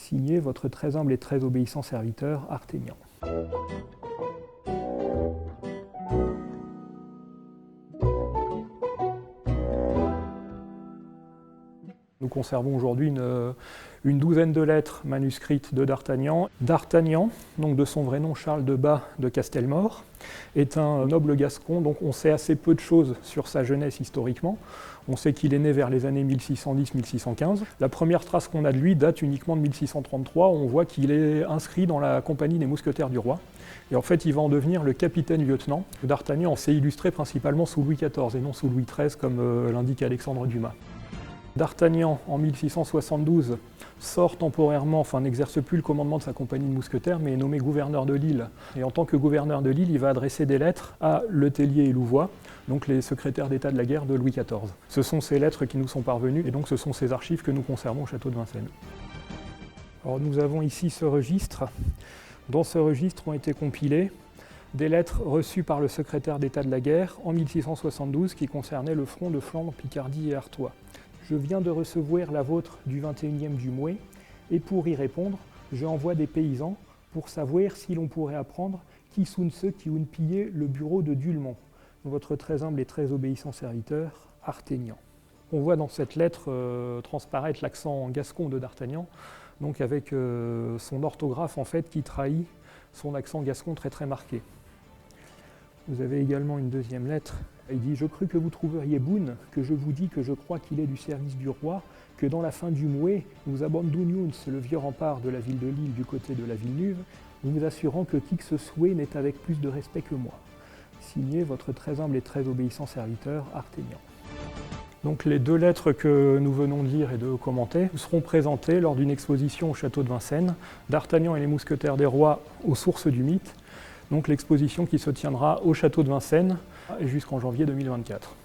Signé votre très humble et très obéissant serviteur, Artaignan. Nous conservons aujourd'hui une douzaine de lettres manuscrites de D'Artagnan. D'Artagnan, donc de son vrai nom Charles de Bas de Castelmaure, est un noble gascon, donc on sait assez peu de choses sur sa jeunesse historiquement. On sait qu'il est né vers les années 1610-1615. La première trace qu'on a de lui date uniquement de 1633, où on voit qu'il est inscrit dans la compagnie des mousquetaires du roi. Et en fait, il va en devenir le capitaine-lieutenant. D'Artagnan s'est illustré principalement sous Louis XIV et non sous Louis XIII, comme l'indique Alexandre Dumas. D'Artagnan, en 1672, sort temporairement, n'exerce plus le commandement de sa compagnie de mousquetaires, mais est nommé gouverneur de Lille. Et en tant que gouverneur de Lille, il va adresser des lettres à Letellier et Louvois, donc les secrétaires d'État de la guerre de Louis XIV. Ce sont ces lettres qui nous sont parvenues, et donc ce sont ces archives que nous conservons au château de Vincennes. Alors nous avons ici ce registre. Dans ce registre ont été compilées des lettres reçues par le secrétaire d'État de la guerre en 1672 qui concernaient le front de Flandre, Picardie et Artois. Je viens de recevoir la vôtre du 21e du Mouet, et pour y répondre, je envoie des paysans pour savoir si l'on pourrait apprendre qui sont ceux qui ont pillé le bureau de Dulmont. Votre très humble et très obéissant serviteur, Artaignan. On voit dans cette lettre transparaître l'accent gascon de D'Artagnan, donc avec son orthographe en fait qui trahit son accent gascon très très marqué. Vous avez également une deuxième lettre. Il dit « Je crus que vous trouveriez Boune, que je vous dis que je crois qu'il est du service du roi, que dans la fin du Mouet, nous abandonnions le vieux rempart de la ville de Lille du côté de la Villeneuve, nous vous assurant que qui que ce soit n'est avec plus de respect que moi. Signé votre très humble et très obéissant serviteur, Artaignan. » Donc les deux lettres que nous venons de lire et de commenter seront présentées lors d'une exposition au château de Vincennes, D'Artagnan et les mousquetaires des rois aux sources du mythe, donc l'exposition qui se tiendra au château de Vincennes jusqu'en janvier 2024.